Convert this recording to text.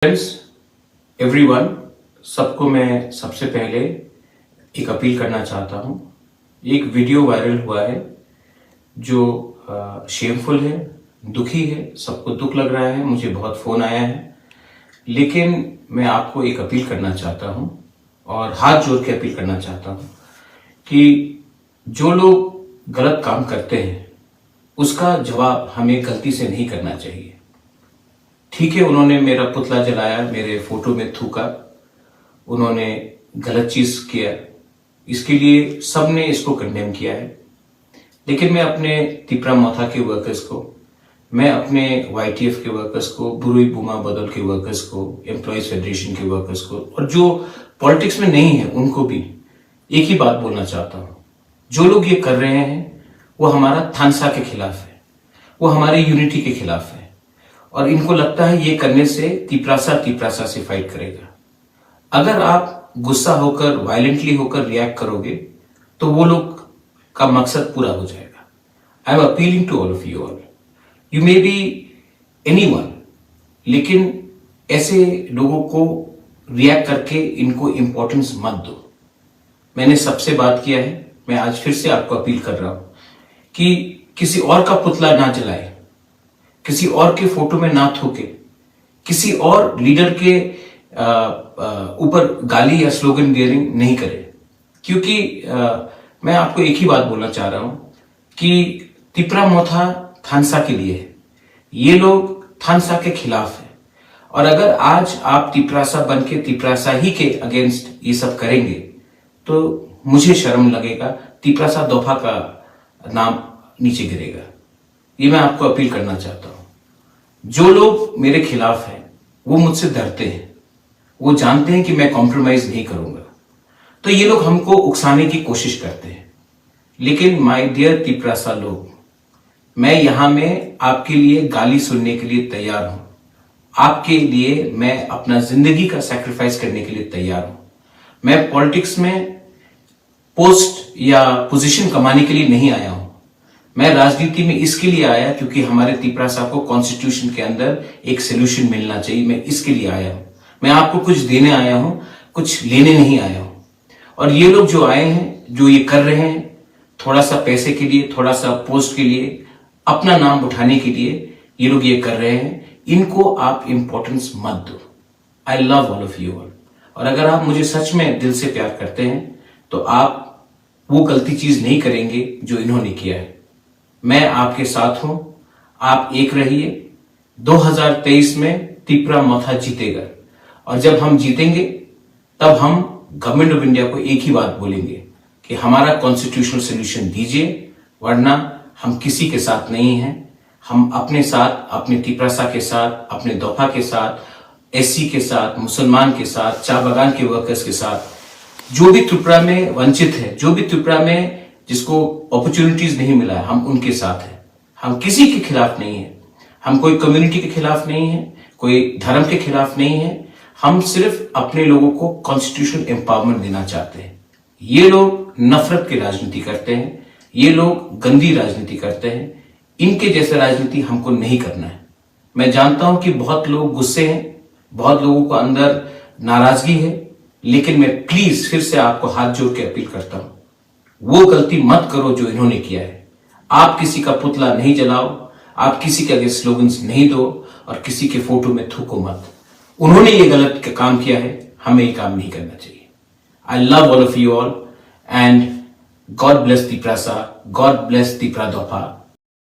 Friends, everyone, सबको मैं सबसे पहले एक अपील करना चाहता हूँ। एक वीडियो वायरल हुआ है जो शेमफुल है, दुखी है, सबको दुख लग रहा है, मुझे बहुत फोन आया है। लेकिन मैं आपको एक अपील करना चाहता हूँ और हाथ जोड़ के अपील करना चाहता हूँ कि जो लोग गलत काम करते हैं उसका जवाब हमें गलती से नहीं करना चाहिए। ठीक है, उन्होंने मेरा पुतला जलाया, मेरे फोटो में थूका, उन्होंने गलत चीज किया, इसके लिए सबने इसको कंडेम किया है। लेकिन मैं अपने तिपरा मोथा के वर्कर्स को, मैं अपने YTF के वर्कर्स को, बुरुई बुमा बदल के वर्कर्स को, एम्प्लॉयज फेडरेशन के वर्कर्स को और जो पॉलिटिक्स में नहीं है उनको भी एक ही बात बोलना चाहता हूं। जो लोग ये कर रहे हैं वो हमारा थानसा के खिलाफ है, वो हमारे यूनिटी के खिलाफ है और इनको लगता है ये करने से तिपरासा से फाइट करेगा। अगर आप गुस्सा होकर, वायलेंटली होकर रिएक्ट करोगे तो वो लोग का मकसद पूरा हो जाएगा। I am appealing to all of you all, you may be anyone, लेकिन ऐसे लोगों को रिएक्ट करके इनको इंपॉर्टेंस मत दो। मैंने सबसे बात किया है, मैं आज फिर से आपको अपील कर रहा हूं कि किसी और का पुतला ना जलाए, किसी और के फोटो में ना थूके, किसी और लीडर के ऊपर गाली या स्लोगन गियरिंग नहीं करे। क्योंकि मैं आपको एक ही बात बोलना चाह रहा हूं कि तिपरा मोथा थानसा के लिए है, ये लोग थानसा के खिलाफ है। और अगर आज आप तिपरासा बन के तिपरासा ही के अगेंस्ट ये सब करेंगे तो मुझे शर्म लगेगा, तिपरासा दोफा का नाम नीचे गिरेगा। ये मैं आपको अपील करना चाहता हूं। जो लोग मेरे खिलाफ हैं वो मुझसे डरते हैं, वो जानते हैं कि मैं कॉम्प्रोमाइज नहीं करूंगा, तो ये लोग हमको उकसाने की कोशिश करते हैं। लेकिन माय डियर तिपरासा लोग, मैं यहां में आपके लिए गाली सुनने के लिए तैयार हूं। आपके लिए मैं अपना जिंदगी का सैक्रिफाइस करने के लिए तैयार हूं। मैं पॉलिटिक्स में पोस्ट या पोजीशन कमाने के लिए नहीं आया हूं। मैं राजनीति में इसके लिए आया क्योंकि हमारे तिपरासा को कॉन्स्टिट्यूशन के अंदर एक सोल्यूशन मिलना चाहिए। मैं इसके लिए आया हूं। मैं आपको कुछ देने आया हूं, कुछ लेने नहीं आया हूं। और ये लोग जो आए हैं, जो ये कर रहे हैं, थोड़ा सा पैसे के लिए, थोड़ा सा पोस्ट के लिए, अपना नाम उठाने के लिए ये लोग ये कर रहे हैं, इनको आप इंपॉर्टेंस मत दो। आई love all of you all. और अगर आप मुझे सच में दिल से प्यार करते हैं तो आप वो गलती चीज नहीं करेंगे जो इन्होंने किया है। मैं आपके साथ हूं, आप एक रहिए। 2023 में तिपरा मोथा जीतेगा और जब हम जीतेंगे तब हम गवर्नमेंट ऑफ इंडिया को एक ही बात बोलेंगे कि हमारा कॉन्स्टिट्यूशनल सोल्यूशन दीजिए, वरना हम किसी के साथ नहीं हैं। हम अपने साथ, अपने तिपरासा के साथ, अपने दोफा के साथ, SC के साथ, मुसलमान के साथ, चाय बागान के वर्कर्स के साथ, जो भी त्रिपुरा में वंचित है, जो भी त्रिपुरा में जिसको अपॉर्चुनिटीज नहीं मिला है, हम उनके साथ हैं। हम किसी के खिलाफ नहीं है, हम कोई कम्युनिटी के खिलाफ नहीं है, कोई धर्म के खिलाफ नहीं है। हम सिर्फ अपने लोगों को कॉन्स्टिट्यूशनल एम्पावरमेंट देना चाहते हैं। ये लोग नफरत की राजनीति करते हैं, ये लोग गंदी राजनीति करते हैं। इनके जैसे राजनीति हमको नहीं करना है। मैं जानता हूं कि बहुत लोग गुस्से हैं, बहुत लोगों को अंदर नाराजगी है, लेकिन मैं प्लीज फिर से आपको हाथ जोड़ के अपील करता हूं, वो गलती मत करो जो इन्होंने किया है। आप किसी का पुतला नहीं जलाओ, आप किसी के आगे स्लोगन्स नहीं दो और किसी के फोटो में थूको मत। उन्होंने ये गलत काम किया है, हमें ये काम नहीं करना चाहिए। I love all of you all and God bless Tiprasa, God bless Tipra दोफा।